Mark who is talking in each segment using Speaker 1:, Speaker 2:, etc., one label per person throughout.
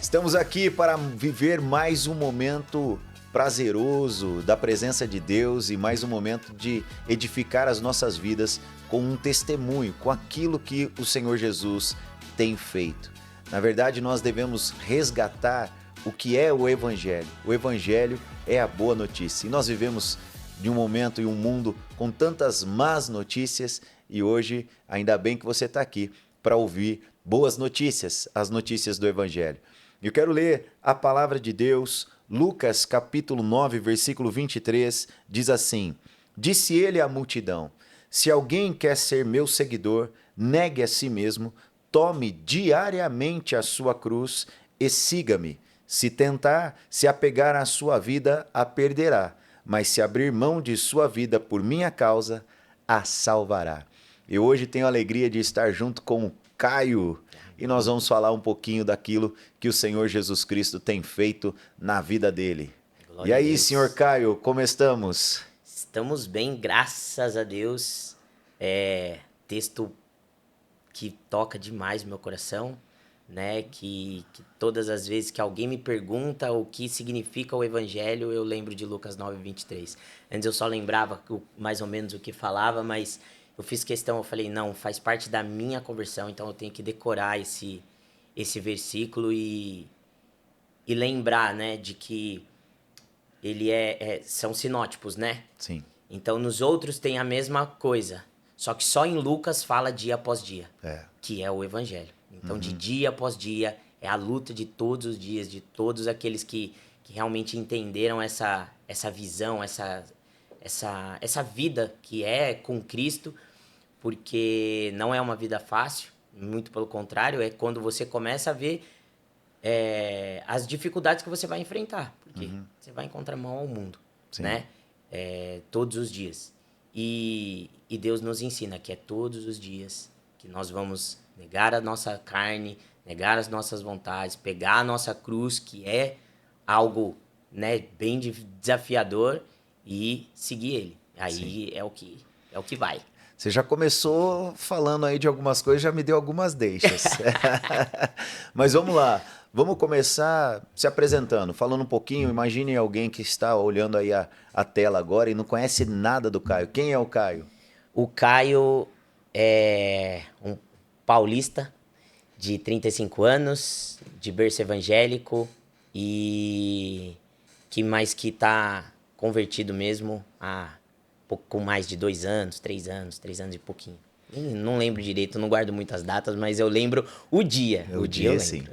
Speaker 1: Estamos aqui para viver mais um momento prazeroso da presença de Deus e mais um momento de edificar as nossas vidas com um testemunho, com aquilo que o Senhor Jesus tem feito. Na verdade, nós devemos resgatar o que é o Evangelho. O Evangelho é a boa notícia. E nós vivemos de um momento e um mundo com tantas más notícias e hoje, ainda bem que você está aqui para ouvir boas notícias, as notícias do Evangelho. Eu quero ler a palavra de Deus, Lucas capítulo 9, versículo 23, diz assim: Disse ele à multidão: Se alguém quer ser meu seguidor, negue a si mesmo, tome diariamente a sua cruz e siga-me. Se tentar se apegar à sua vida, a perderá, mas se abrir mão de sua vida por minha causa, a salvará. Eu hoje tenho a alegria de estar junto com o Caio e nós vamos falar um pouquinho daquilo que o Senhor Jesus Cristo tem feito na vida dele.
Speaker 2: Glória
Speaker 1: E
Speaker 2: a
Speaker 1: aí,
Speaker 2: Deus.
Speaker 1: senhor Caio, como estamos?
Speaker 2: Estamos bem, graças a Deus. Texto que toca demais o meu coração, né? Que todas as vezes que alguém me pergunta o que significa o Evangelho, eu lembro de Lucas 9, 23. Antes eu só lembrava mais ou menos o que falava, mas eu fiz questão, eu falei, não, faz parte da minha conversão, então eu tenho que decorar esse versículo e lembrar, né, de que ele são sinótipos, né?
Speaker 1: Sim.
Speaker 2: Então, nos outros tem a mesma coisa, só que só em Lucas fala dia após dia, que é o Evangelho. Então, de dia após dia, é a luta de todos os dias, de todos aqueles que realmente entenderam essa visão, essa vida que é com Cristo, porque não é uma vida fácil, muito pelo contrário, é quando você começa a ver as dificuldades que você vai enfrentar, porque você vai encontrar mão ao mundo,
Speaker 1: Sim.
Speaker 2: né? Todos os dias. E Deus nos ensina que é todos os dias que nós vamos negar a nossa carne, negar as nossas vontades, pegar a nossa cruz, que é algo, né, bem desafiador, e seguir ele. Aí é o que vai.
Speaker 1: Você já começou falando aí de algumas coisas, já me deu algumas deixas. Mas vamos lá, vamos começar se apresentando, falando um pouquinho. Imagine alguém que está olhando aí a tela agora e não conhece nada do Caio. Quem é o Caio?
Speaker 2: O Caio é um paulista de 35 anos, de berço evangélico e que tá convertido mesmo há pouco mais de 2 anos, 3 anos e pouquinho. Não lembro direito, não guardo muitas datas, mas eu lembro o dia. O dia eu lembro.
Speaker 1: Sim.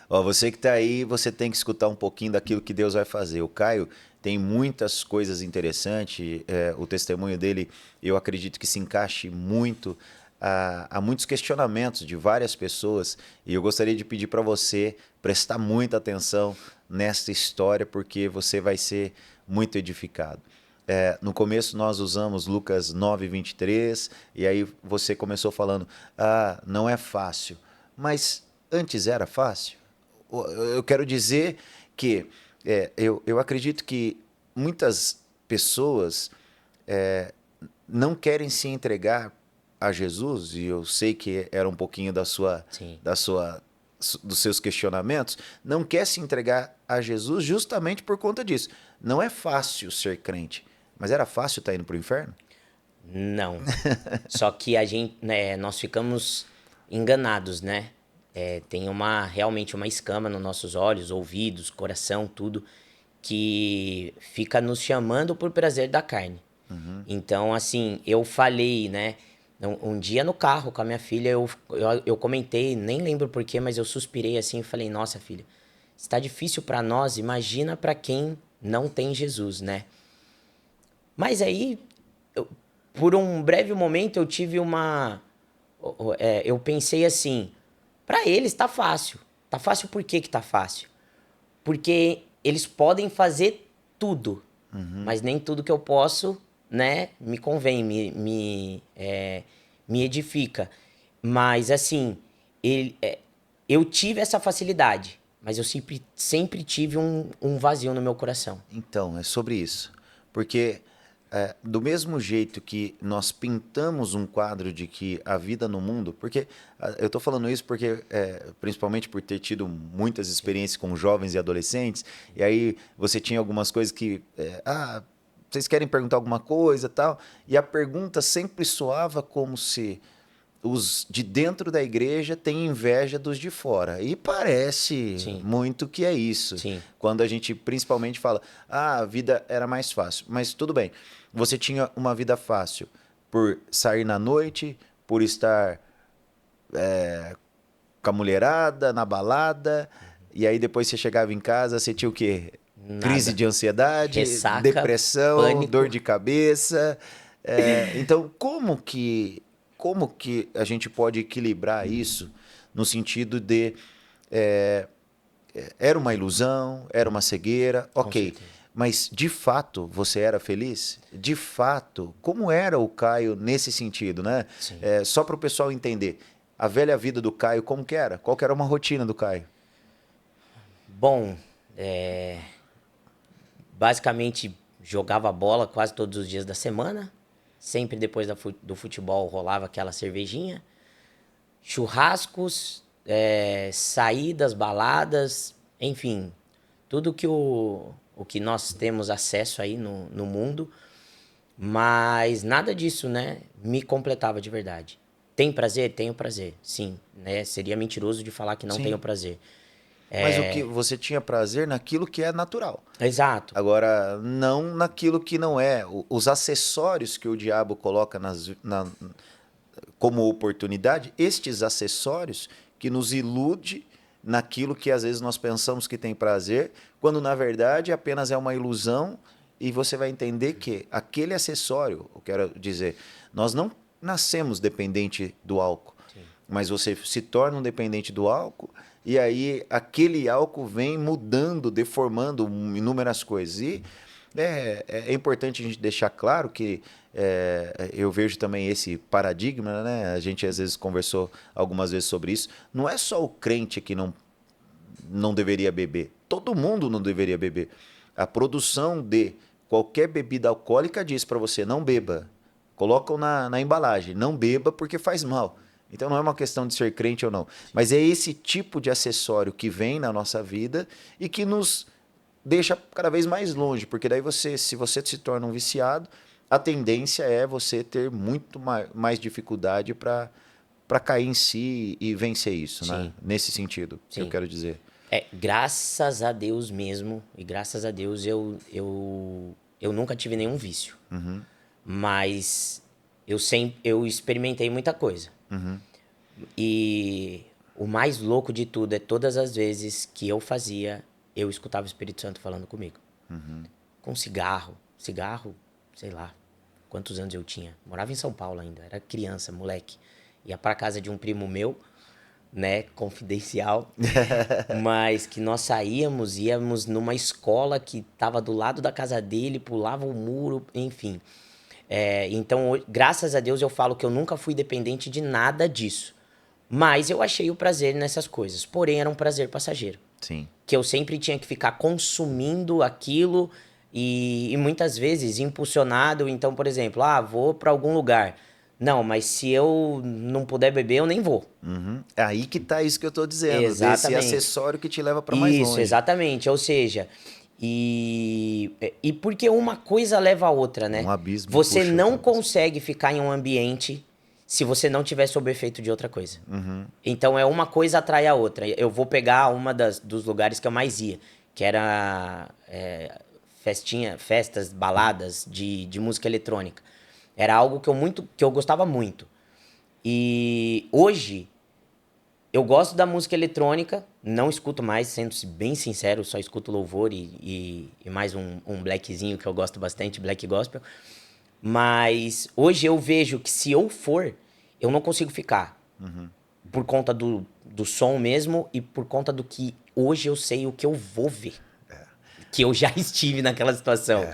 Speaker 1: Ó, você que está aí, você tem que escutar um pouquinho daquilo que Deus vai fazer. O Caio tem muitas coisas interessantes. O testemunho dele, eu acredito que se encaixe muito a muitos questionamentos de várias pessoas. E eu gostaria de pedir para você prestar muita atenção nesta história, porque você vai ser muito edificado. No começo nós usamos Lucas 9, 23, e aí você começou falando, não é fácil. Mas antes era fácil? Eu quero dizer que eu acredito que muitas pessoas não querem se entregar a Jesus, e eu sei que era um pouquinho
Speaker 2: Sim.
Speaker 1: dos seus questionamentos, não quer se entregar a Jesus justamente por conta disso. Não é fácil ser crente, mas era fácil estar indo para o inferno?
Speaker 2: Não. Só que nós ficamos enganados, né? Tem realmente uma escama nos nossos olhos, ouvidos, coração, tudo, que fica nos chamando por prazer da carne. Então, assim, eu falei, né? Um dia no carro com a minha filha, eu comentei, nem lembro porquê, mas eu suspirei assim e falei, nossa, filha, está difícil para nós, imagina para quem não tem Jesus, né? Mas aí, por um breve momento, eu tive eu pensei assim, para eles tá fácil. Tá fácil por que tá fácil? Porque eles podem fazer tudo, mas nem tudo que eu posso, né, me convém, me edifica. Mas assim, eu tive essa facilidade, mas eu sempre tive um vazio no meu coração.
Speaker 1: Então, é sobre isso. Porque do mesmo jeito que nós pintamos um quadro de que a vida no mundo, porque eu estou falando isso porque, principalmente por ter tido muitas experiências com jovens e adolescentes, e aí você tinha algumas coisas que, vocês querem perguntar alguma coisa e tal, e a pergunta sempre soava como se os de dentro da igreja têm inveja dos de fora. E parece
Speaker 2: Sim.
Speaker 1: muito que é isso.
Speaker 2: Sim.
Speaker 1: Quando a gente principalmente fala, a vida era mais fácil. Mas tudo bem, você tinha uma vida fácil por sair na noite, por estar com a mulherada, na balada, e aí depois você chegava em casa, você tinha o quê?
Speaker 2: Nada.
Speaker 1: Crise de ansiedade,
Speaker 2: Ressaca,
Speaker 1: depressão,
Speaker 2: pânico.
Speaker 1: dor de cabeça. Então, como que a gente pode equilibrar isso no sentido de era uma ilusão, era uma cegueira, ok. Mas de fato você era feliz? De fato, como era o Caio nesse sentido, né? Só para o pessoal entender, a velha vida do Caio, como que era? Qual que era uma rotina do Caio?
Speaker 2: Bom, basicamente jogava bola quase todos os dias da semana. Sempre depois do futebol rolava aquela cervejinha. Churrascos, saídas, baladas, enfim. Tudo que o que nós temos acesso aí no mundo. Mas nada disso, né, me completava de verdade. Tem prazer? Tenho prazer, sim. Né? Seria mentiroso de falar que não tenho prazer.
Speaker 1: Mas o que você tinha prazer naquilo que é natural.
Speaker 2: Exato.
Speaker 1: Agora, não naquilo que não é. Os acessórios que o diabo coloca como oportunidade, estes acessórios que nos ilude naquilo que às vezes nós pensamos que tem prazer, quando na verdade apenas é uma ilusão, e você vai entender que aquele acessório, eu quero dizer, nós não nascemos dependente do álcool, mas você se torna um dependente do álcool, e aí aquele álcool vem mudando, deformando inúmeras coisas. E é importante a gente deixar claro que eu vejo também esse paradigma, né? A gente às vezes conversou algumas vezes sobre isso. Não é só o crente que não deveria beber. Todo mundo não deveria beber. A produção de qualquer bebida alcoólica diz para você, não beba. Colocam na embalagem, não beba porque faz mal. Então não é uma questão de ser crente ou não. Mas é esse tipo de acessório que vem na nossa vida e que nos deixa cada vez mais longe. Porque daí se você se torna um viciado, a tendência é você ter muito mais dificuldade para cair em si e vencer isso, né? Nesse sentido, que eu quero dizer.
Speaker 2: Graças a Deus mesmo, e graças a Deus eu nunca tive nenhum vício.
Speaker 1: Uhum.
Speaker 2: Mas eu experimentei muita coisa.
Speaker 1: Uhum.
Speaker 2: E o mais louco de tudo é todas as vezes que eu fazia, eu escutava o Espírito Santo falando comigo.
Speaker 1: Uhum.
Speaker 2: Com cigarro, sei lá, quantos anos eu tinha. Morava em São Paulo ainda, era criança, moleque. Ia pra casa de um primo meu, né, confidencial, mas que nós íamos numa escola que tava do lado da casa dele, pulava o muro, enfim. Então, graças a Deus, eu falo que eu nunca fui dependente de nada disso. Mas eu achei o prazer nessas coisas. Porém, era um prazer passageiro.
Speaker 1: Sim.
Speaker 2: Que eu sempre tinha que ficar consumindo aquilo e muitas vezes impulsionado. Então, por exemplo, vou para algum lugar. Não, mas se eu não puder beber, eu nem vou.
Speaker 1: Uhum. É aí que tá isso que eu tô dizendo.
Speaker 2: Exatamente.
Speaker 1: Desse acessório que te leva para mais longe.
Speaker 2: Isso, exatamente. Ou seja, e porque uma coisa leva a outra, né?
Speaker 1: Um abismo.
Speaker 2: Você não consegue ficar em um ambiente se você não tiver sob efeito de outra coisa.
Speaker 1: Uhum.
Speaker 2: Então, uma coisa atrai a outra. Eu vou pegar uma dos lugares que eu mais ia, que era festas, baladas de música eletrônica. Era algo que eu gostava muito. E hoje, eu gosto da música eletrônica, não escuto mais, sendo bem sincero, só escuto louvor e mais um blackzinho que eu gosto bastante, black gospel. Mas hoje eu vejo que se eu for, eu não consigo ficar.
Speaker 1: Uhum. Por
Speaker 2: conta do som mesmo e por conta do que hoje eu sei o que eu vou ver. Que eu já estive naquela situação.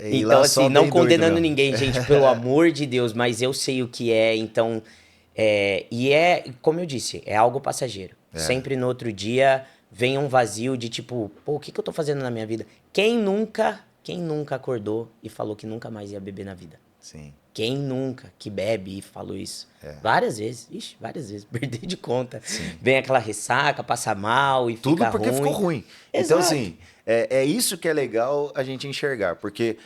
Speaker 2: Então, assim, não condenando ninguém, gente, pelo amor de Deus, mas eu sei o que é, então... como eu disse, é algo passageiro. Sempre no outro dia vem um vazio de tipo, pô, o que eu tô fazendo na minha vida? Quem nunca Quem nunca acordou e falou que nunca mais ia beber na vida?
Speaker 1: Sim.
Speaker 2: Quem nunca que bebe e falou isso?
Speaker 1: É.
Speaker 2: Várias vezes. Ixi, várias vezes. Perder de conta.
Speaker 1: Sim.
Speaker 2: Vem aquela ressaca, passa mal e
Speaker 1: Tudo
Speaker 2: fica
Speaker 1: porque
Speaker 2: ruim.
Speaker 1: ficou ruim.
Speaker 2: Exato.
Speaker 1: Então, assim, é isso que é legal a gente enxergar. Porque,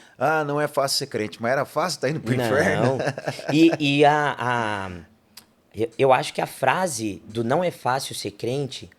Speaker 1: não é fácil ser crente, mas era fácil estar indo pro inferno.
Speaker 2: Não. Eu acho que a frase do não é fácil ser crente,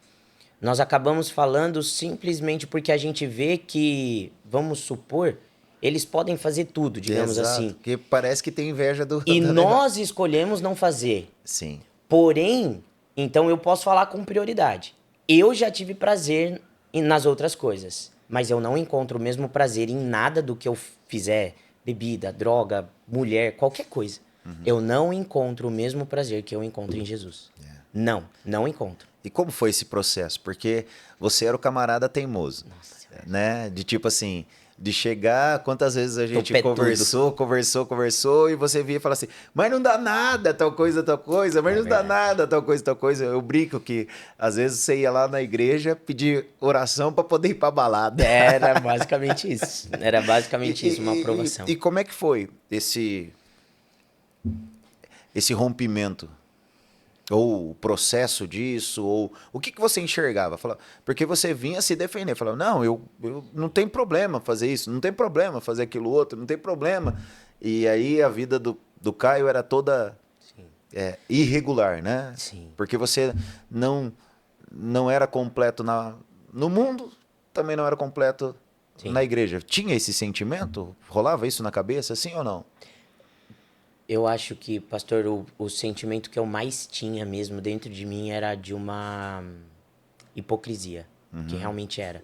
Speaker 2: nós acabamos falando simplesmente porque a gente vê que, vamos supor, eles podem fazer tudo, digamos
Speaker 1: Exato,
Speaker 2: assim.
Speaker 1: porque parece que tem inveja do
Speaker 2: E
Speaker 1: do
Speaker 2: nós escolhemos não fazer.
Speaker 1: Sim.
Speaker 2: Porém, então eu posso falar com prioridade. Eu já tive prazer nas outras coisas, mas eu não encontro o mesmo prazer em nada do que eu fizer, bebida, droga, mulher, qualquer coisa. Eu não encontro o mesmo prazer que eu encontro em Jesus. Não encontro.
Speaker 1: E como foi esse processo? Porque você era o camarada teimoso,
Speaker 2: Nossa,
Speaker 1: né? De tipo assim, de chegar, quantas vezes a gente
Speaker 2: Topetudo.
Speaker 1: conversou, e você via e falava assim, mas não dá nada, tal coisa, mas não dá
Speaker 2: verdade.
Speaker 1: nada, tal coisa. Eu brinco que às vezes você ia lá na igreja pedir oração para poder ir pra balada.
Speaker 2: Era basicamente isso. Era basicamente isso, uma aprovação.
Speaker 1: E como é que foi esse rompimento? Ou o processo disso, ou o que você enxergava? Porque você vinha se defender, falava, não, eu não tem problema fazer isso, não tem problema fazer aquilo outro, não tem problema. E aí a vida do Caio era toda irregular, né?
Speaker 2: Sim.
Speaker 1: Porque você não era completo no mundo, também não era completo
Speaker 2: Sim.
Speaker 1: na igreja. Tinha esse sentimento? Rolava isso na cabeça, sim ou não?
Speaker 2: Eu acho que, pastor, o sentimento que eu mais tinha mesmo dentro de mim era de uma hipocrisia, que realmente era.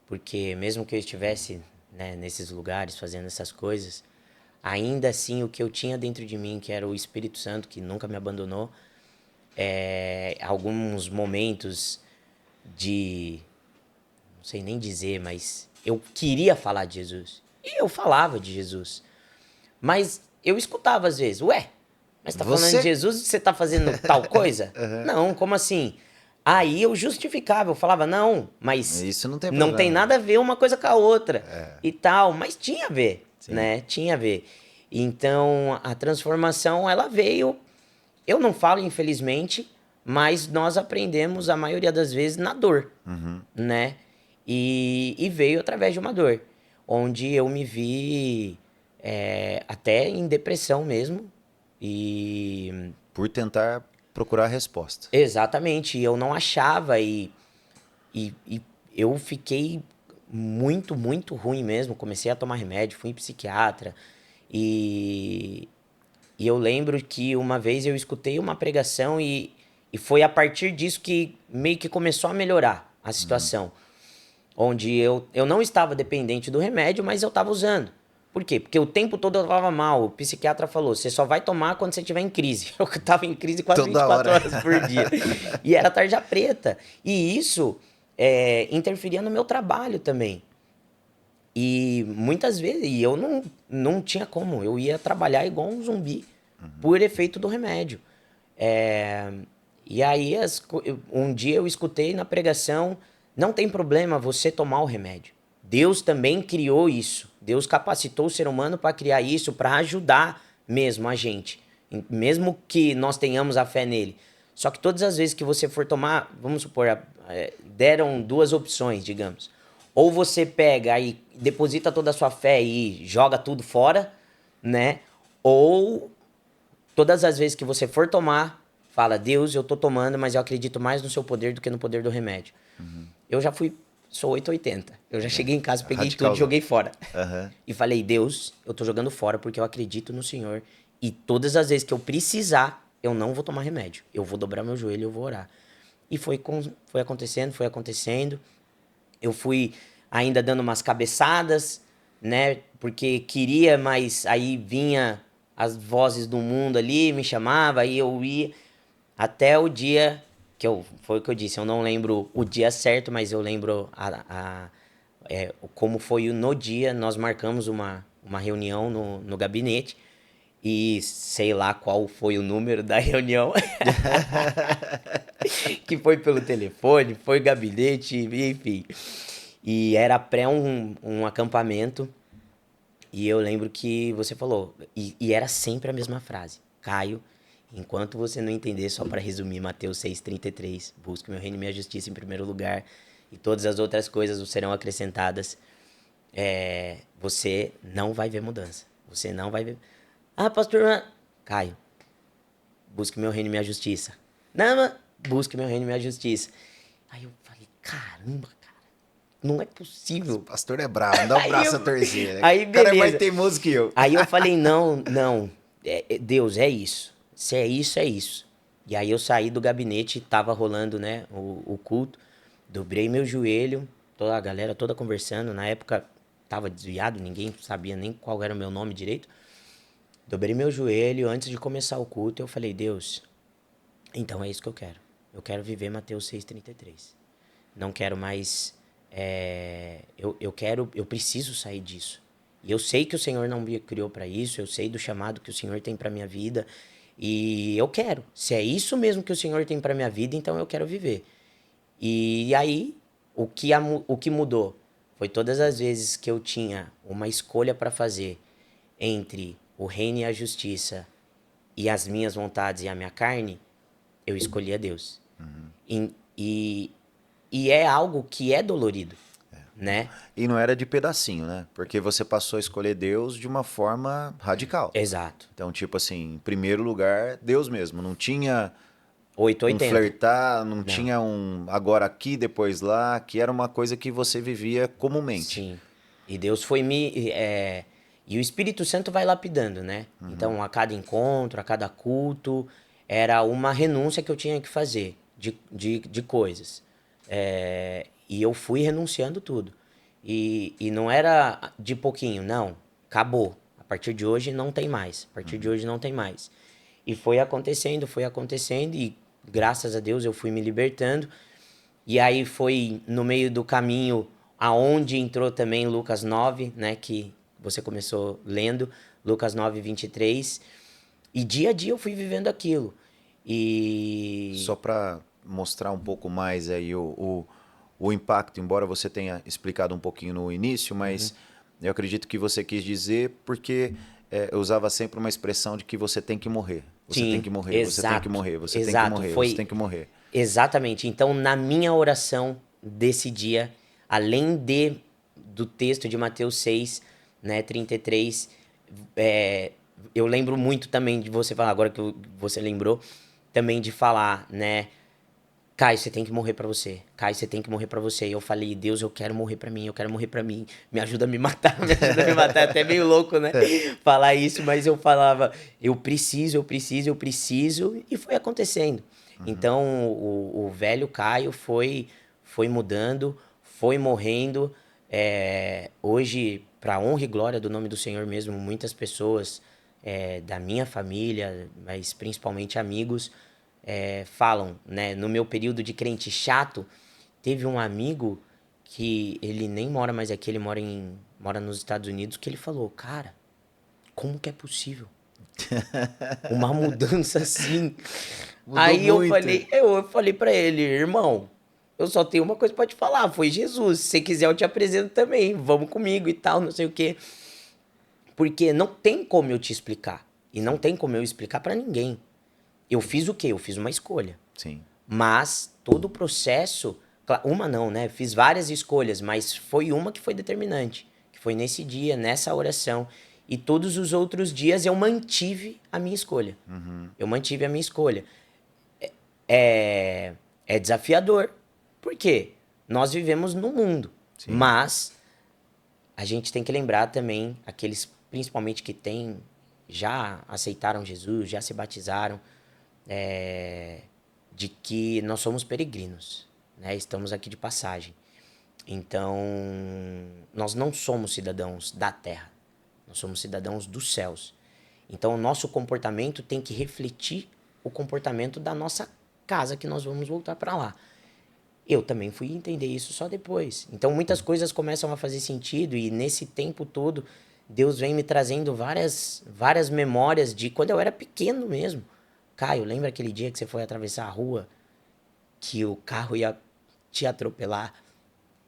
Speaker 2: Porque mesmo que eu estivesse, né, nesses lugares fazendo essas coisas, ainda assim o que eu tinha dentro de mim, que era o Espírito Santo, que nunca me abandonou, alguns momentos de, não sei nem dizer, mas eu queria falar de Jesus. E eu falava de Jesus. Mas eu escutava às vezes, ué, mas tá falando de Jesus e você tá fazendo tal coisa? Não, como assim? Aí eu justificava, eu falava, não, mas
Speaker 1: isso não tem
Speaker 2: não
Speaker 1: problema.
Speaker 2: tem nada a ver uma coisa com a outra e tal, mas tinha a ver,
Speaker 1: Sim.
Speaker 2: né? Tinha a ver. Então, a transformação, ela veio, eu não falo infelizmente, mas nós aprendemos a maioria das vezes na dor, né? E veio através de uma dor, onde eu me vi até em depressão mesmo. E
Speaker 1: por tentar procurar a resposta.
Speaker 2: exatamente, eu não achava e eu fiquei muito, muito ruim mesmo. Comecei a tomar remédio, fui em psiquiatra e eu lembro que uma vez eu escutei uma pregação e foi a partir disso que meio que começou a melhorar a situação. Onde eu não estava dependente do remédio, mas eu estava usando. Por quê? Porque o tempo todo eu estava mal. O psiquiatra falou, você só vai tomar quando você estiver em crise. Eu estava em crise quase
Speaker 1: Toda
Speaker 2: 24
Speaker 1: hora.
Speaker 2: horas por dia. E era tarja preta. E isso interferia no meu trabalho também. E muitas vezes, e eu não tinha como. Eu ia trabalhar igual um zumbi, por efeito do remédio. E aí, um dia eu escutei na pregação, não tem problema você tomar o remédio. Deus também criou isso. Deus capacitou o ser humano para criar isso, para ajudar mesmo a gente. Mesmo que nós tenhamos a fé nele. Só que todas as vezes que você for tomar, vamos supor, deram duas opções, digamos. Ou você pega e deposita toda a sua fé e joga tudo fora, né? Ou todas as vezes que você for tomar, fala, Deus, eu tô tomando, mas eu acredito mais no seu poder do que no poder do remédio. Eu já sou 880. Eu já cheguei em casa, peguei tudo e joguei fora. E falei, Deus, eu tô jogando fora porque eu acredito no Senhor. E todas as vezes que eu precisar, eu não vou tomar remédio. Eu vou dobrar meu joelho e eu vou orar. E foi acontecendo. Eu fui ainda dando umas cabeçadas, né? Porque queria, mas aí vinha as vozes do mundo ali, me chamava, aí eu ia até o dia foi o que eu disse, eu não lembro o dia certo, mas eu lembro como foi no dia, nós marcamos uma reunião no gabinete e sei lá qual foi o número da reunião, que foi pelo telefone, foi gabinete, enfim. E era pré um acampamento. E eu lembro que você falou, e era sempre a mesma frase. Caio, enquanto você não entender, só para resumir, Mateus 6,33, busque meu reino e minha justiça em primeiro lugar, e todas as outras coisas vos serão acrescentadas, você não vai ver mudança. Você não vai ver. Ah, pastor, Caio, busque meu reino e minha justiça. Não, mas busque meu reino e minha justiça. Aí eu falei, caramba, cara, não é
Speaker 1: O
Speaker 2: possível.
Speaker 1: pastor é bravo, não dá o braço a torcer, né?
Speaker 2: Aí,
Speaker 1: O cara é mais
Speaker 2: beleza.
Speaker 1: teimoso que eu.
Speaker 2: Aí eu falei, não, Deus, é isso. Se é isso, é isso. E aí eu saí do gabinete, tava rolando, né, o culto, dobrei meu joelho, toda a galera toda conversando, na época tava desviado, ninguém sabia nem qual era o meu nome direito. Dobrei meu joelho, antes de começar o culto, eu falei, Deus, então é isso que eu quero. Eu quero viver Mateus 6,33. Não quero mais. Eu preciso sair disso. E eu sei que o Senhor não me criou para isso, eu sei do chamado que o Senhor tem para minha vida. E eu quero. Se é isso mesmo que o Senhor tem para minha vida, então eu quero viver. E aí, o que mudou foi todas as vezes que eu tinha uma escolha para fazer entre o reino e a justiça e as minhas vontades e a minha carne, eu escolhi a Deus. E, e é algo que é dolorido, né?
Speaker 1: E não era de pedacinho, né? Porque você passou a escolher Deus de uma forma radical.
Speaker 2: Exato.
Speaker 1: Então, tipo assim, em primeiro lugar, Deus mesmo. Não tinha um
Speaker 2: 880.
Speaker 1: flertar, não
Speaker 2: Não.
Speaker 1: tinha um agora aqui, depois lá, que era uma coisa que você vivia comumente.
Speaker 2: Sim. E Deus foi me. E o Espírito Santo vai lapidando, né? Então, a cada encontro, a cada culto, era uma renúncia que eu tinha que fazer de coisas. E eu fui renunciando tudo. E não era de pouquinho, não. Acabou. A partir de hoje não tem mais. A partir de hoje não tem mais. E foi acontecendo, e graças a Deus eu fui me libertando. E aí foi no meio do caminho aonde entrou também Lucas 9, né, que você começou lendo, Lucas 9:23. E dia a dia eu fui vivendo aquilo. E
Speaker 1: Só para mostrar um pouco mais aí o impacto, embora você tenha explicado um pouquinho no início, mas eu acredito que você quis dizer porque eu usava sempre uma expressão de que você tem que morrer. Você tem
Speaker 2: sim,
Speaker 1: que morrer, você tem que
Speaker 2: exato.
Speaker 1: morrer, você tem que
Speaker 2: Exato,
Speaker 1: morrer, você
Speaker 2: foi
Speaker 1: tem que morrer.
Speaker 2: exatamente. Então, na minha oração desse dia, além do texto de Mateus 6, né, 33, eu lembro muito também de você falar, agora que você lembrou, também de falar, né, Caio, você tem que morrer pra você. Caio, você tem que morrer pra você. E eu falei, Deus, eu quero morrer pra mim, eu quero morrer pra mim. Me ajuda a me matar, me ajuda a me matar. É até meio louco, né? Falar isso, mas eu falava, eu preciso, eu preciso, eu preciso. E foi acontecendo. Então, o velho Caio foi mudando, foi morrendo. Hoje, pra honra e glória do nome do Senhor mesmo, muitas pessoas da minha família, mas principalmente amigos, falam, né? No meu período de crente chato, teve um amigo que ele nem mora mais aqui, ele mora nos Estados Unidos, que ele falou, cara, como que é possível uma mudança assim?
Speaker 1: Mudou
Speaker 2: Aí eu
Speaker 1: muito.
Speaker 2: falei, eu falei para ele, irmão, eu só tenho uma coisa pra te falar, foi Jesus. Se você quiser eu te apresento também, vamos comigo e tal, não sei o quê. Porque não tem como eu te explicar. E não tem como eu explicar pra ninguém. Eu fiz o quê? Eu fiz uma escolha.
Speaker 1: Sim.
Speaker 2: Mas todo o processo, uma não, né? Fiz várias escolhas, mas foi uma que foi determinante, que foi nesse dia, nessa oração. E todos os outros dias eu mantive a minha escolha. Eu mantive a minha escolha. É desafiador. Por quê? Nós vivemos no mundo,
Speaker 1: Sim.
Speaker 2: mas a gente tem que lembrar também aqueles, principalmente que já aceitaram Jesus, já se batizaram, de que nós somos peregrinos, né? Estamos aqui de passagem. Então, nós não somos cidadãos da terra, nós somos cidadãos dos céus. Então, o nosso comportamento tem que refletir o comportamento da nossa casa que nós vamos voltar para lá. Eu também fui entender isso só depois. Então, muitas coisas começam a fazer sentido e nesse tempo todo, Deus vem me trazendo várias memórias de quando eu era pequeno mesmo. Caio, lembra aquele dia que você foi atravessar a rua, que o carro ia te atropelar?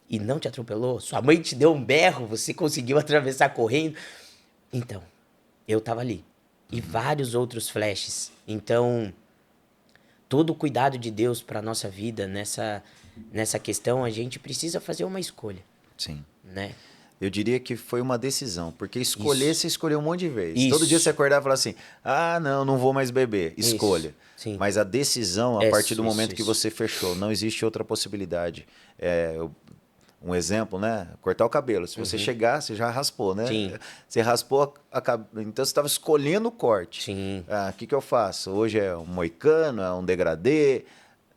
Speaker 2: e não te atropelou? Sua mãe te deu um berro, você conseguiu atravessar correndo? Então, eu tava ali. E vários outros flashes. Então, todo o cuidado de Deus para nossa vida nessa questão, a gente precisa fazer uma escolha,
Speaker 1: Sim.
Speaker 2: né?
Speaker 1: Eu diria que foi uma decisão, porque escolher,
Speaker 2: Isso.
Speaker 1: você escolheu um monte de vezes. Todo dia
Speaker 2: Isso.
Speaker 1: você acordava e falava assim, ah, não vou mais beber. Escolha.
Speaker 2: Isso. Sim.
Speaker 1: Mas a decisão, a partir do momento que
Speaker 2: Isso.
Speaker 1: você fechou, não existe outra possibilidade. Um exemplo, né? Cortar o cabelo. Se você chegar, você já raspou, né?
Speaker 2: Sim.
Speaker 1: Você raspou a cabelo. Então você estava escolhendo o corte.
Speaker 2: Sim.
Speaker 1: O que eu faço? Hoje é um moicano, é um degradê.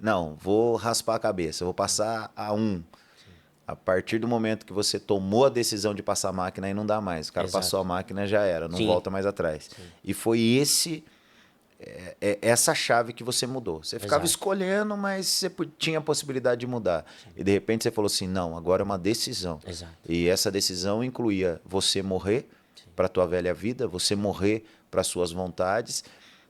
Speaker 1: Não, vou raspar a cabeça, vou passar a um. A partir do momento que você tomou a decisão de passar a máquina, aí não dá mais. O cara
Speaker 2: Exato.
Speaker 1: passou a máquina, já era, não
Speaker 2: Sim.
Speaker 1: volta mais atrás.
Speaker 2: Sim.
Speaker 1: E foi essa chave que você mudou. Você ficava
Speaker 2: Exato.
Speaker 1: escolhendo, mas você tinha a possibilidade de mudar. Sim. E de repente você falou assim, não, agora é uma decisão.
Speaker 2: Exato.
Speaker 1: E essa decisão incluía você morrer para a tua velha vida, você morrer para as suas vontades.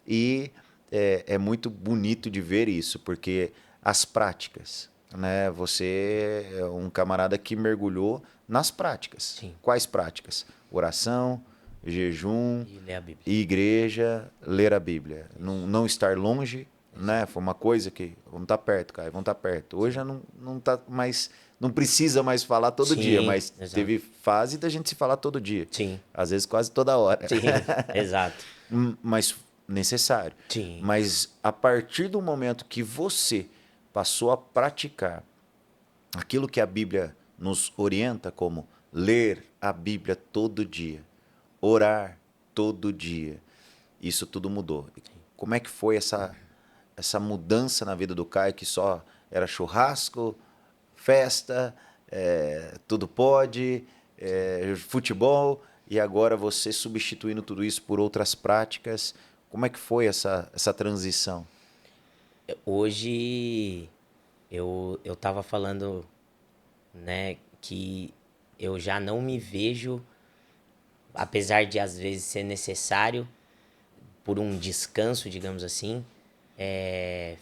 Speaker 1: E é muito bonito de ver isso, porque as práticas... né? Você é um camarada que mergulhou nas práticas.
Speaker 2: Sim.
Speaker 1: Quais práticas? Oração, jejum,
Speaker 2: E ler a Bíblia.
Speaker 1: igreja, ler a Bíblia. Não estar longe, né? Foi uma coisa que vamos estar perto, cara, vamos estar perto. Hoje já não tá mais, não precisa mais falar todo
Speaker 2: Sim,
Speaker 1: dia, mas
Speaker 2: exato.
Speaker 1: teve fase da gente se falar todo dia.
Speaker 2: Sim.
Speaker 1: Às vezes quase toda hora.
Speaker 2: Sim, exato.
Speaker 1: Mas necessário.
Speaker 2: Sim.
Speaker 1: Mas a partir do momento que você passou a praticar aquilo que a Bíblia nos orienta, como ler a Bíblia todo dia, orar todo dia, isso tudo mudou. Como é que foi essa mudança na vida do Caio, que só era churrasco, festa, tudo pode, futebol, e agora você substituindo tudo isso por outras práticas? Como é que foi essa transição?
Speaker 2: Hoje eu tava falando, né, que eu já não me vejo, apesar de às vezes ser necessário por um descanso, digamos assim,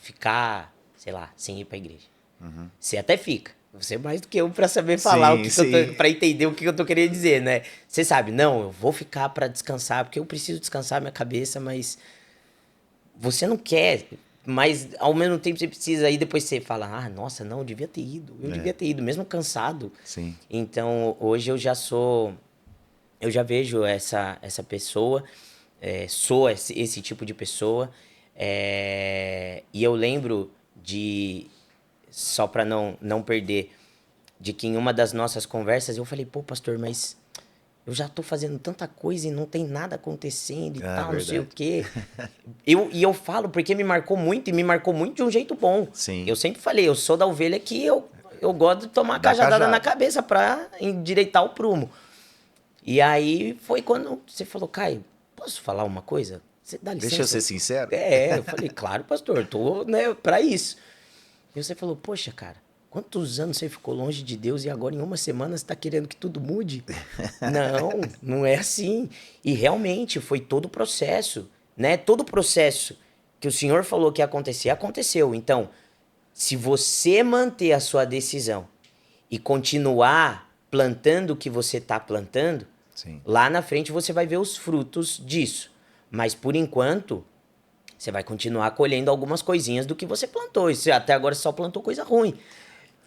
Speaker 2: ficar, sei lá, sem ir pra igreja.
Speaker 1: Uhum.
Speaker 2: Você até fica. Você é mais do que eu pra saber falar pra entender o que eu tô querendo dizer, né? Você sabe, não, eu vou ficar pra descansar, porque eu preciso descansar minha cabeça, mas você não quer, mas ao mesmo tempo você precisa, aí depois você fala, ah, nossa, não, eu devia ter ido, devia ter ido, mesmo cansado.
Speaker 1: Sim.
Speaker 2: Então, hoje eu já vejo essa pessoa, sou esse tipo de pessoa, e eu lembro só para não perder, de que em uma das nossas conversas eu falei, pô, pastor, mas eu já tô fazendo tanta coisa e não tem nada acontecendo e tal,
Speaker 1: verdade.
Speaker 2: não sei o quê. E eu falo porque me marcou muito, e me marcou muito de um jeito bom.
Speaker 1: Sim.
Speaker 2: Eu sempre falei, eu sou da ovelha que eu gosto de tomar cajadada na cabeça pra endireitar o prumo. E aí foi quando você falou, Caio, posso falar uma coisa? Você dá licença?
Speaker 1: Deixa eu ser sincero.
Speaker 2: Eu falei, claro, pastor, tô, né, pra isso. E você falou, poxa, cara, quantos anos você ficou longe de Deus e agora em uma semana você está querendo que tudo mude? Não é assim. E realmente foi todo o processo, né? Todo o processo que o Senhor falou que ia acontecer, aconteceu. Então, se você manter a sua decisão e continuar plantando o que você está plantando,
Speaker 1: Sim.
Speaker 2: lá na frente você vai ver os frutos disso. Mas, por enquanto, você vai continuar colhendo algumas coisinhas do que você plantou. E você até agora só plantou coisa ruim.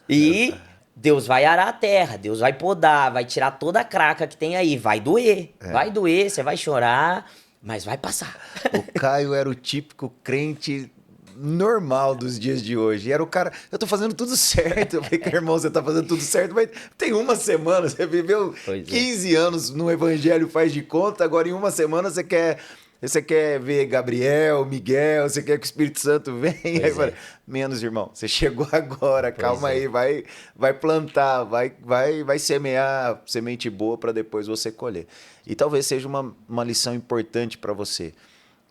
Speaker 2: E Deus vai arar a terra, Deus vai podar, vai tirar toda a craca que tem aí. Vai doer, você vai chorar, mas vai passar.
Speaker 1: O Caio era o típico crente normal dos dias de hoje. Era o cara, eu tô fazendo tudo certo. Eu falei, irmão, você tá fazendo tudo certo, mas tem uma semana, você viveu 15 anos no evangelho, faz de conta, agora em uma semana você quer ver Gabriel, Miguel, você quer que o Espírito Santo venha? Aí fala, menos, irmão, você chegou agora, calma aí, vai plantar, vai semear semente boa para depois você colher. E talvez seja uma lição importante para você.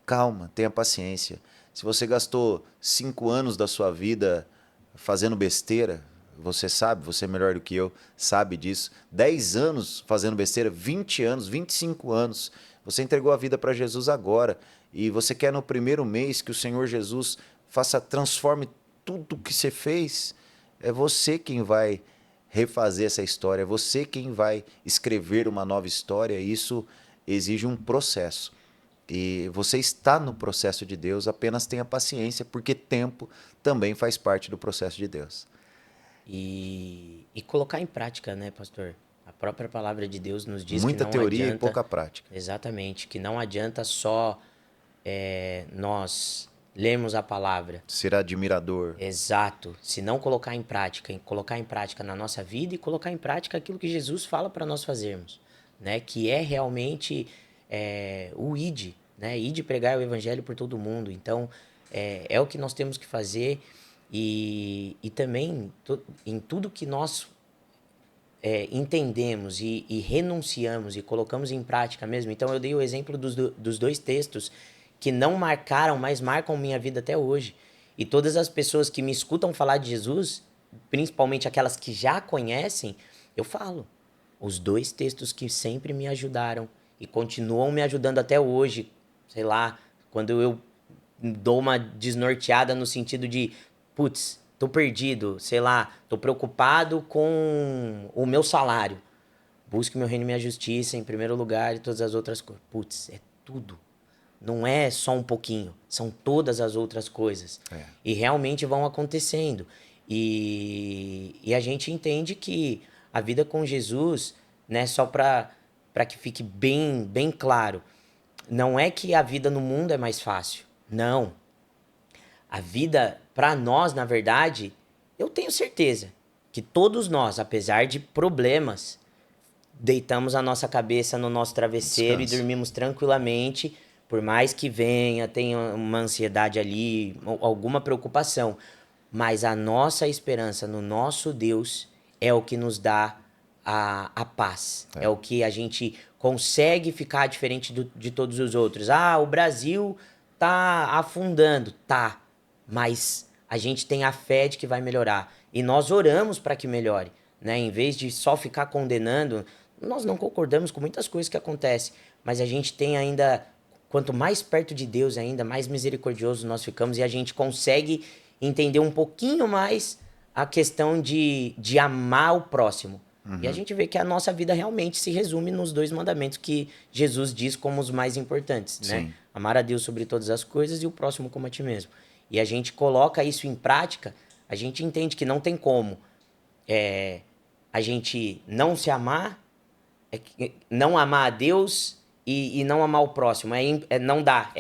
Speaker 1: Calma, tenha paciência. Se você gastou 5 anos da sua vida fazendo besteira, você sabe, você é melhor do que eu, sabe disso. 10 anos fazendo besteira, 20 anos, 25 anos. Você entregou a vida para Jesus agora e você quer no primeiro mês que o Senhor Jesus transforme tudo o que você fez. É você quem vai refazer essa história, é você quem vai escrever uma nova história. Isso exige um processo. E você está no processo de Deus, apenas tenha paciência, porque tempo também faz parte do processo de Deus.
Speaker 2: E colocar em prática, né, pastor? A própria palavra de Deus nos diz
Speaker 1: Muita
Speaker 2: que não
Speaker 1: teoria
Speaker 2: adianta...
Speaker 1: e pouca prática.
Speaker 2: Exatamente, que não adianta só nós lermos a palavra.
Speaker 1: Ser admirador.
Speaker 2: Exato. Se não colocar em prática, colocar em prática na nossa vida e colocar em prática aquilo que Jesus fala para nós fazermos, né? Que é realmente o ide, né? Ide pregar o evangelho por todo mundo. Então, é o que nós temos que fazer e também em tudo que nós entendemos e renunciamos e colocamos em prática mesmo. Então, eu dei o exemplo dos dois textos que não marcaram, mas marcam minha vida até hoje. E todas as pessoas que me escutam falar de Jesus, principalmente aquelas que já conhecem, eu falo. Os dois textos que sempre me ajudaram e continuam me ajudando até hoje. Sei lá, quando eu dou uma desnorteada no sentido de, putz, tô perdido, sei lá, tô preocupado com o meu salário. Busque meu reino e minha justiça em primeiro lugar e todas as outras coisas. Putz, é tudo. Não é só um pouquinho, são todas as outras coisas. E realmente vão acontecendo. E a gente entende que a vida com Jesus, né, só para que fique bem claro, não é que a vida no mundo é mais fácil. Não. A vida, para nós, na verdade, eu tenho certeza que todos nós, apesar de problemas, deitamos a nossa cabeça no nosso travesseiro e dormimos tranquilamente. Por mais que venha, tenha uma ansiedade ali, alguma preocupação. Mas a nossa esperança no nosso Deus é o que nos dá a paz. É o que a gente consegue ficar diferente de todos os outros. Ah, o Brasil tá afundando. Tá. Mas a gente tem a fé de que vai melhorar. E nós oramos para que melhore. Né? Em vez de só ficar condenando, nós não concordamos com muitas coisas que acontecem. Mas a gente tem ainda... Quanto mais perto de Deus ainda, mais misericordiosos nós ficamos e a gente consegue entender um pouquinho mais a questão de amar o próximo. Uhum. E a gente vê que a nossa vida realmente se resume nos dois mandamentos que Jesus diz como os mais importantes, né? Amar a Deus sobre todas as coisas e o próximo como a ti mesmo. E a gente coloca isso em prática, a gente entende que não tem como a gente não se amar, não amar a Deus... E não amar o próximo. Não dá.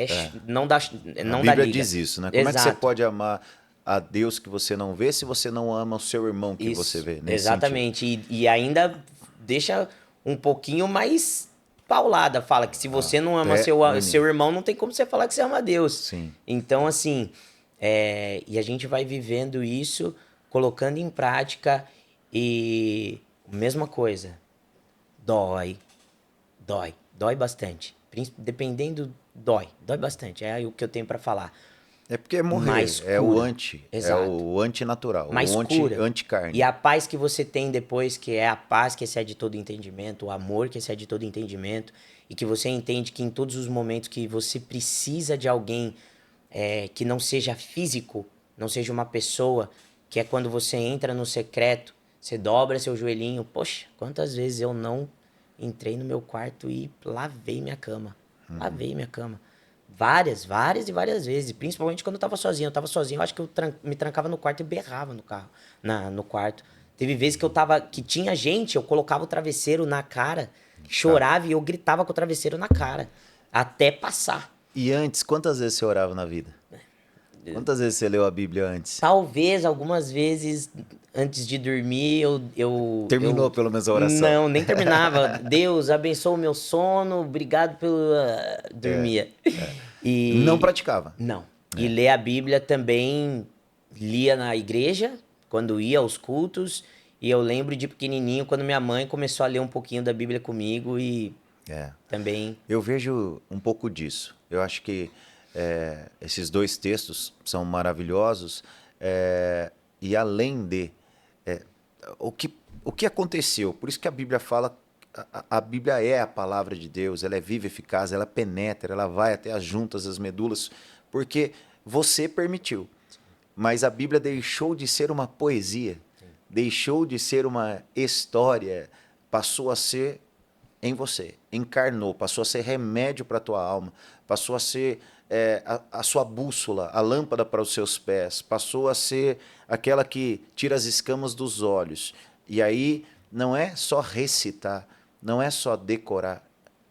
Speaker 2: Não dá. Não
Speaker 1: a
Speaker 2: dá
Speaker 1: Bíblia
Speaker 2: liga.
Speaker 1: diz isso, né? Como é que você pode amar a Deus que você não vê se você não ama o seu irmão que você vê?
Speaker 2: Exatamente. E ainda deixa um pouquinho mais paulada. Fala que se você não ama seu irmão, não tem como você falar que você ama a Deus.
Speaker 1: Sim.
Speaker 2: Então, assim, e a gente vai vivendo isso, colocando em prática e mesma coisa. Dói bastante. Dependendo, dói bastante. É o que eu tenho para falar.
Speaker 1: É porque é morrer, é o antinatural, o anticarne.
Speaker 2: E a paz que você tem depois, que é a paz que excede todo entendimento, o amor que excede todo entendimento, e que você entende que em todos os momentos que você precisa de alguém que não seja físico, não seja uma pessoa, que é quando você entra no secreto, você dobra seu joelhinho. Poxa, quantas vezes eu não entrei no meu quarto e lavei minha cama. Lavei minha cama. Várias e várias vezes. Principalmente quando eu tava sozinho. Eu tava sozinho, eu acho que eu me trancava no quarto e berrava no carro. No quarto. Teve vezes que tinha gente, eu colocava o travesseiro na cara, chorava e eu gritava com o travesseiro na cara. Até passar.
Speaker 1: E antes, quantas vezes você orava na vida? Quantas vezes você leu a Bíblia antes?
Speaker 2: Talvez, algumas vezes, antes de dormir,
Speaker 1: Terminou pelo menos a oração?
Speaker 2: Não, nem terminava. Deus, abençoa o meu sono, obrigado pelo... Dormia. E...
Speaker 1: Não praticava?
Speaker 2: Não. E ler a Bíblia também, lia na igreja, quando ia aos cultos, e eu lembro de pequenininho, quando minha mãe começou a ler um pouquinho da Bíblia comigo e também...
Speaker 1: Eu vejo um pouco disso. Eu acho que esses dois textos são maravilhosos e além de o que aconteceu, por isso que a Bíblia fala, a Bíblia é a palavra de Deus, ela é viva, eficaz, ela penetra, ela vai até as juntas, as medulas, porque você permitiu, mas a Bíblia deixou de ser uma poesia deixou de ser uma história, passou a ser em você, encarnou, passou a ser remédio para a tua alma, passou a ser a sua bússola, a lâmpada para os seus pés, passou a ser aquela que tira as escamas dos olhos. E aí não é só recitar, não é só decorar.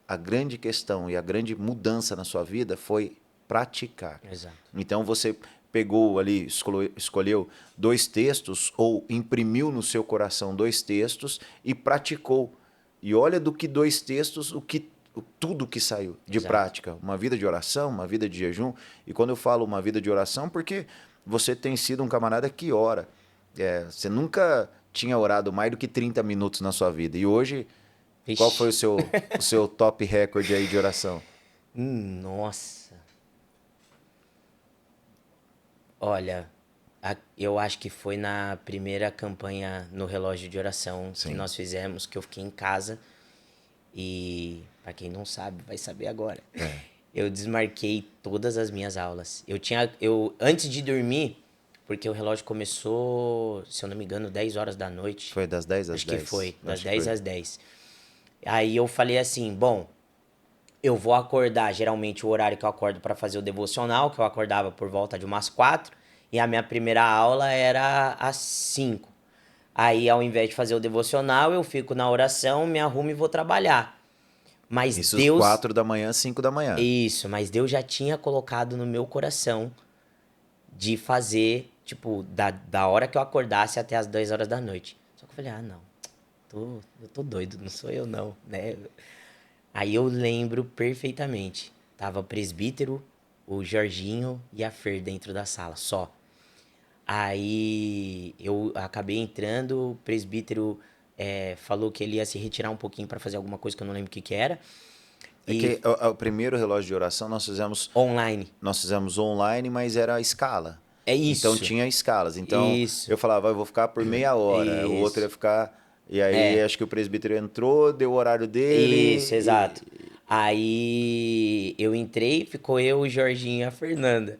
Speaker 1: A grande questão e a grande mudança na sua vida foi praticar.
Speaker 2: Exato.
Speaker 1: Então você pegou ali, escolheu 2 textos ou imprimiu no seu coração 2 textos e praticou. E olha do que 2 textos, tudo que saiu de
Speaker 2: Exato.
Speaker 1: prática. Uma vida de oração, uma vida de jejum. E quando eu falo uma vida de oração, porque você tem sido um camarada que ora. Você nunca tinha orado mais do que 30 minutos na sua vida. E hoje,
Speaker 2: Vixe.
Speaker 1: qual foi o seu top recorde aí de oração?
Speaker 2: Nossa. Olha, eu acho que foi na primeira campanha no relógio de oração
Speaker 1: Sim.
Speaker 2: que nós fizemos, que eu fiquei em casa. E, pra quem não sabe, vai saber agora. Eu desmarquei todas as minhas aulas. Antes de dormir, porque o relógio começou, se eu não me engano, 10 horas da noite.
Speaker 1: Foi das 10 às
Speaker 2: Acho
Speaker 1: 10?
Speaker 2: que foi, das
Speaker 1: Acho que
Speaker 2: 10
Speaker 1: foi.
Speaker 2: às 10. Aí eu falei assim, bom, eu vou acordar, geralmente o horário que eu acordo para fazer o devocional, que eu acordava por volta de umas 4, e a minha primeira aula era às 5. Aí, ao invés de fazer o devocional, eu fico na oração, me arrumo e vou trabalhar. Mas
Speaker 1: Isso
Speaker 2: Deus...
Speaker 1: 4 da manhã, 5 da manhã.
Speaker 2: Isso, mas Deus já tinha colocado no meu coração de fazer, tipo, da hora que eu acordasse até as 10 horas da noite. Só que eu falei, não, eu tô doido, não sou eu não, né? Aí eu lembro perfeitamente. Tava o presbítero, o Jorginho e a Fer dentro da sala, só. Aí eu acabei entrando, o presbítero falou que ele ia se retirar um pouquinho para fazer alguma coisa que eu não lembro o que era.
Speaker 1: É que o primeiro relógio de oração nós fizemos
Speaker 2: Online.
Speaker 1: online, mas era a escala.
Speaker 2: É isso.
Speaker 1: Então tinha escalas. Então
Speaker 2: Isso.
Speaker 1: eu falava, eu vou ficar por meia hora, o outro ia ficar. E aí acho que o presbítero entrou, deu o horário dele.
Speaker 2: Isso, exato. Aí eu entrei, ficou eu, o Jorginho e a Fernanda.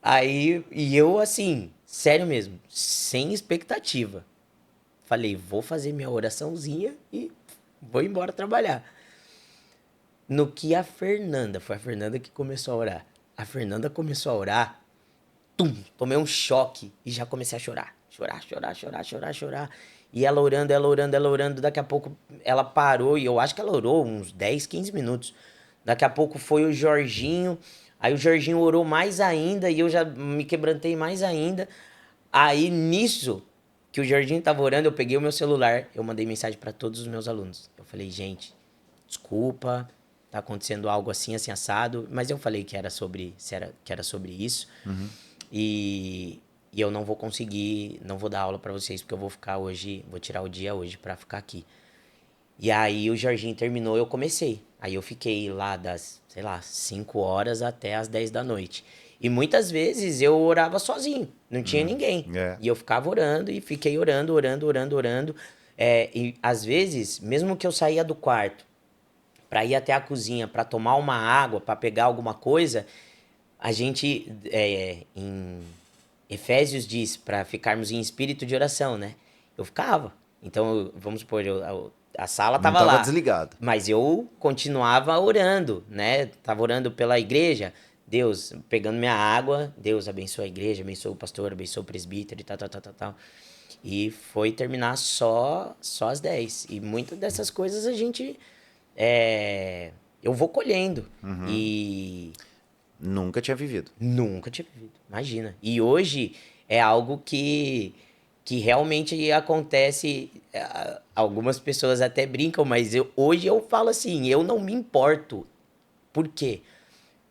Speaker 2: Aí, e eu assim, sério mesmo, sem expectativa. Falei, vou fazer minha oraçãozinha e vou embora trabalhar. No que foi a Fernanda que começou a orar. A Fernanda começou a orar, tomei um choque e já comecei a chorar. Chorar. E ela orando, daqui a pouco ela parou e eu acho que ela orou uns 10, 15 minutos. Daqui a pouco foi o Jorginho, aí o Jorginho orou mais ainda e eu já me quebrantei mais ainda. Aí nisso que o Jorginho tava orando, eu peguei o meu celular, eu mandei mensagem para todos os meus alunos. Eu falei, gente, desculpa, tá acontecendo algo assim, assim, assado, mas eu falei que era sobre isso. E eu não vou conseguir, não vou dar aula para vocês, porque eu vou ficar hoje, vou tirar o dia hoje para ficar aqui. E aí o Jorginho terminou, eu comecei. Aí eu fiquei lá das, 5 horas até as 10 da noite. E muitas vezes eu orava sozinho, não tinha ninguém. E eu ficava orando e fiquei orando. E às vezes, mesmo que eu saía do quarto para ir até a cozinha, para tomar uma água, para pegar alguma coisa, a gente, em Efésios diz, para ficarmos em espírito de oração, né? Eu ficava. Então, vamos supor, a sala tava lá.
Speaker 1: Não tava desligado.
Speaker 2: Mas eu continuava orando, né? Tava orando pela igreja. Deus, pegando minha água, Deus abençoa a igreja, abençoa o pastor, abençoa o presbítero e tal. E foi terminar só às 10. E muitas dessas coisas a gente... eu vou colhendo. E...
Speaker 1: Nunca tinha vivido.
Speaker 2: Nunca tinha vivido, imagina. E hoje é algo que realmente acontece. Algumas pessoas até brincam, mas hoje eu falo assim, eu não me importo. Por quê?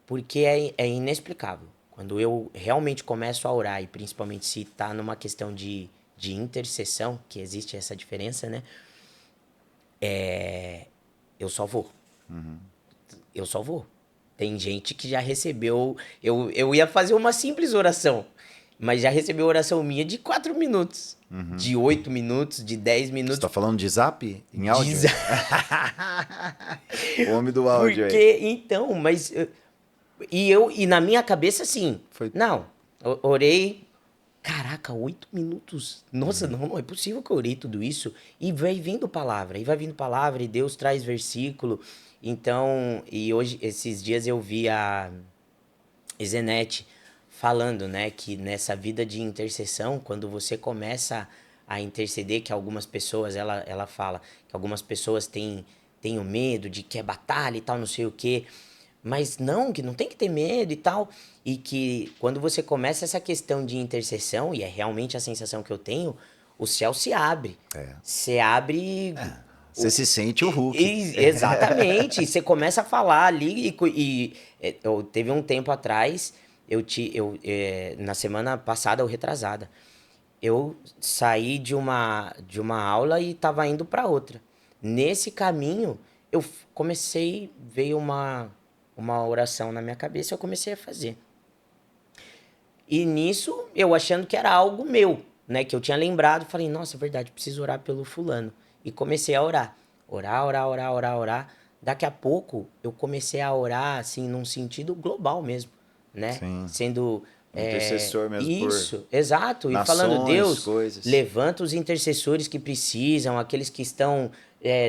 Speaker 2: Porque é inexplicável. Quando eu realmente começo a orar, e principalmente se tá numa questão de intercessão, que existe essa diferença, né? Eu só vou. Eu só vou. Tem gente que já recebeu... Eu ia fazer uma simples oração, mas já recebeu oração minha de 4 minutos, de 8 minutos, de 10 minutos.
Speaker 1: Você tá falando de zap? Em áudio? O homem do áudio aí.
Speaker 2: Porque, então, mas... E na minha cabeça, assim, não, orei, caraca, 8 minutos. Nossa, não é possível que eu orei tudo isso. E vai vindo palavra, e Deus traz versículo. Então, e hoje, esses dias eu vi a Zenete falando, né, que nessa vida de intercessão, quando você começa a interceder, que algumas pessoas, ela fala que algumas pessoas têm o medo de que é batalha e tal, não sei o quê. Mas não, que não tem que ter medo e tal. E que quando você começa essa questão de intercessão, e é realmente a sensação que eu tenho, o céu se abre.
Speaker 1: É.
Speaker 2: Você abre.
Speaker 1: Você se sente o Hulk.
Speaker 2: Exatamente. E você começa a falar ali. Teve um tempo atrás, na semana passada ou retrasada, eu saí de uma aula e estava indo para outra. Nesse caminho, veio uma oração na minha cabeça e eu comecei a fazer. E nisso, eu achando que era algo meu, né? Que eu tinha lembrado, falei, nossa, é verdade, preciso orar pelo fulano. E comecei a orar. Orar. Daqui a pouco, eu comecei a orar, assim, num sentido global mesmo, né?
Speaker 1: Sim.
Speaker 2: Sendo...
Speaker 1: Intercessor mesmo
Speaker 2: isso, exato. E falando,
Speaker 1: nações,
Speaker 2: Deus,
Speaker 1: coisas.
Speaker 2: levanta os intercessores que precisam, aqueles que estão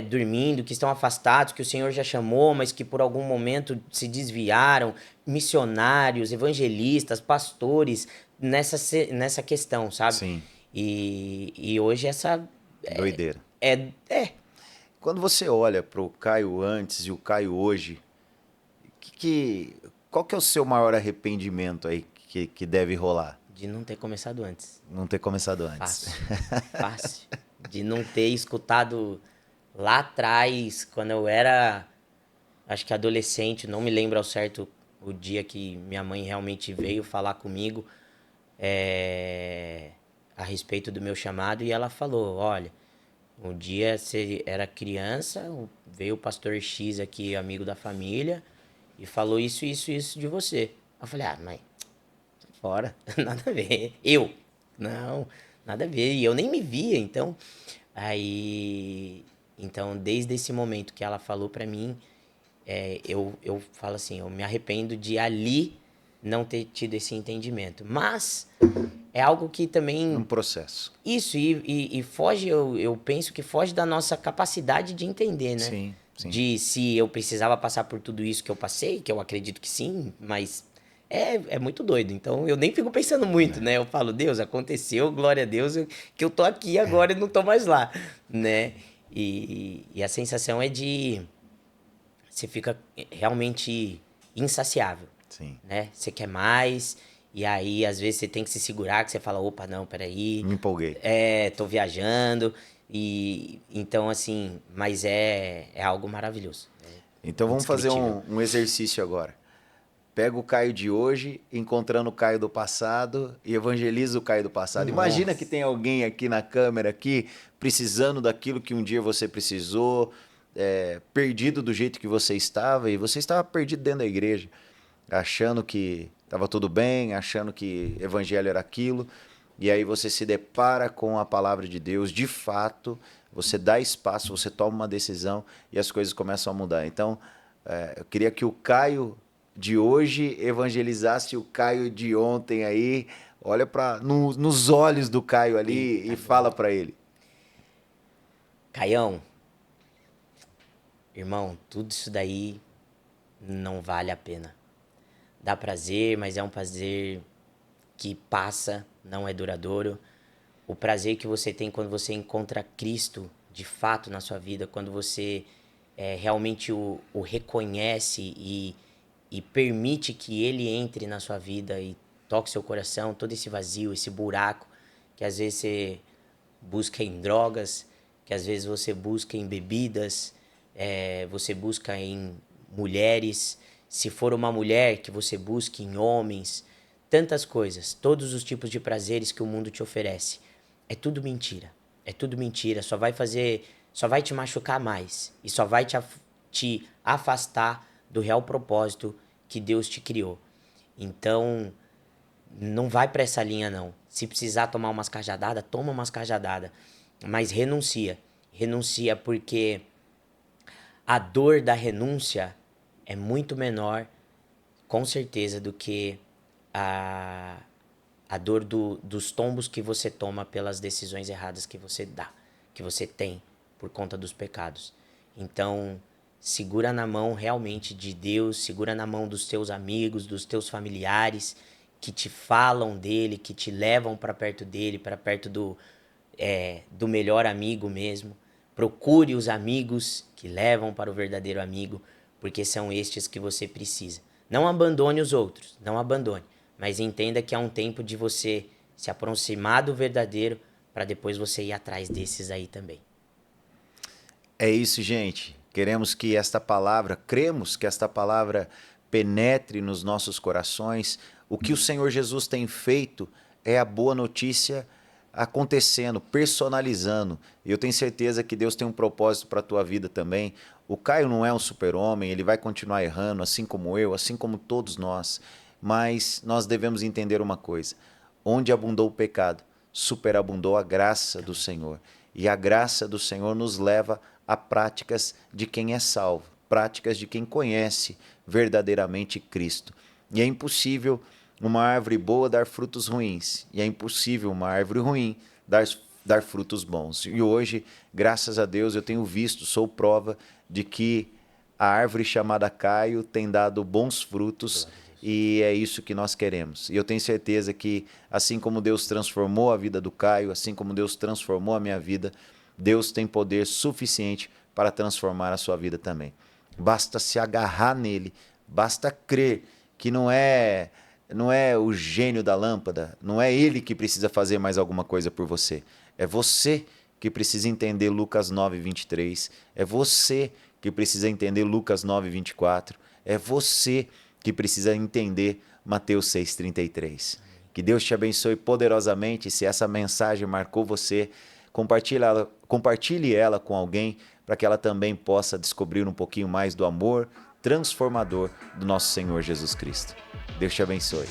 Speaker 2: dormindo, que estão afastados, que o Senhor já chamou, mas que por algum momento se desviaram, missionários, evangelistas, pastores, nessa questão, sabe?
Speaker 1: Sim.
Speaker 2: E hoje essa
Speaker 1: Doideira.
Speaker 2: é.
Speaker 1: Quando você olha para o Caio antes e o Caio hoje, qual que é o seu maior arrependimento aí que deve rolar?
Speaker 2: De não ter começado antes.
Speaker 1: Não ter começado antes.
Speaker 2: Fácil. Fácil. De não ter escutado lá atrás, quando eu era, acho que adolescente, não me lembro ao certo o dia que minha mãe realmente veio falar comigo a respeito do meu chamado e ela falou, olha, um dia você era criança, veio o pastor X aqui, amigo da família, e falou isso de você. Eu falei, mãe, sai fora, nada a ver. Não, nada a ver. E eu nem me via, então. Então, desde esse momento que ela falou pra mim, eu falo assim, eu me arrependo de ali não ter tido esse entendimento. Mas é algo que também...
Speaker 1: Um processo.
Speaker 2: Isso, e foge, eu penso que foge da nossa capacidade de entender, né?
Speaker 1: Sim, sim.
Speaker 2: De se eu precisava passar por tudo isso que eu passei, que eu acredito que sim, mas é muito doido. Então eu nem fico pensando muito, né? Eu falo, Deus, aconteceu, glória a Deus, que eu tô aqui agora e não tô mais lá, né? E a sensação é de... Você fica realmente insaciável,
Speaker 1: Sim.
Speaker 2: né? Você quer mais, e aí às vezes você tem que se segurar, que você fala, opa, não, peraí.
Speaker 1: Me empolguei.
Speaker 2: Tô viajando, e então assim, mas é algo maravilhoso.
Speaker 1: Então vamos fazer um exercício agora. Pega o Caio de hoje, encontrando o Caio do passado e evangeliza o Caio do passado.
Speaker 2: Nossa.
Speaker 1: Imagina que tem alguém aqui na câmera aqui precisando daquilo que um dia você precisou, perdido do jeito que você estava, e você estava perdido dentro da igreja, achando que estava tudo bem, achando que evangelho era aquilo, e aí você se depara com a palavra de Deus, de fato, você dá espaço, você toma uma decisão e as coisas começam a mudar. Então, eu queria que o Caio de hoje evangelizasse o Caio de ontem aí. Olha nos olhos do Caio ali e fala para ele.
Speaker 2: Caião, irmão, tudo isso daí não vale a pena. Dá prazer, mas é um prazer que passa, não é duradouro. O prazer que você tem quando você encontra Cristo de fato na sua vida, quando você realmente o reconhece e permite que ele entre na sua vida e toque seu coração, todo esse vazio, esse buraco que às vezes você busca em drogas, que às vezes você busca em bebidas, você busca em mulheres, se for uma mulher, que você busque em homens, tantas coisas, todos os tipos de prazeres que o mundo te oferece. É tudo mentira. É tudo mentira. Só vai te machucar mais. E só vai te afastar do real propósito que Deus te criou. Então, não vai para essa linha, não. Se precisar tomar umas cajadadas, toma umas cajadadas. Mas renuncia. Renuncia porque a dor da renúncia é muito menor, com certeza, do que a dor dos tombos que você toma pelas decisões erradas que você dá, que você tem por conta dos pecados. Então, segura na mão realmente de Deus, segura na mão dos teus amigos, dos teus familiares, que te falam dele, que te levam para perto dele, para perto do melhor amigo mesmo. Procure os amigos que levam para o verdadeiro amigo, porque são estes que você precisa. Não abandone os outros, não abandone, mas entenda que é um tempo de você se aproximar do verdadeiro para depois você ir atrás desses aí também.
Speaker 1: É isso, gente. Queremos que esta palavra, cremos que esta palavra penetre nos nossos corações. O que o Senhor Jesus tem feito é a boa notícia acontecendo, personalizando. E eu tenho certeza que Deus tem um propósito para a tua vida também. O Caio não é um super-homem, ele vai continuar errando, assim como eu, assim como todos nós. Mas nós devemos entender uma coisa: onde abundou o pecado, superabundou a graça do Senhor. E a graça do Senhor nos leva a práticas de quem é salvo, práticas de quem conhece verdadeiramente Cristo. E é impossível uma árvore boa dar frutos ruins, e é impossível uma árvore ruim dar frutos bons. E hoje, graças a Deus, eu tenho visto, sou prova de que a árvore chamada Caio tem dado bons frutos, e é isso que nós queremos. E eu tenho certeza que, assim como Deus transformou a vida do Caio, assim como Deus transformou a minha vida, Deus tem poder suficiente para transformar a sua vida também. Basta se agarrar nele, basta crer que não é o gênio da lâmpada, não é ele que precisa fazer mais alguma coisa por você. É você que precisa entender Lucas 9:23, é você que precisa entender Lucas 9:24, é você que precisa entender Mateus 6:33. Que Deus te abençoe poderosamente. Se essa mensagem marcou você, compartilhe ela com alguém para que ela também possa descobrir um pouquinho mais do amor transformador do nosso Senhor Jesus Cristo. Deus te abençoe.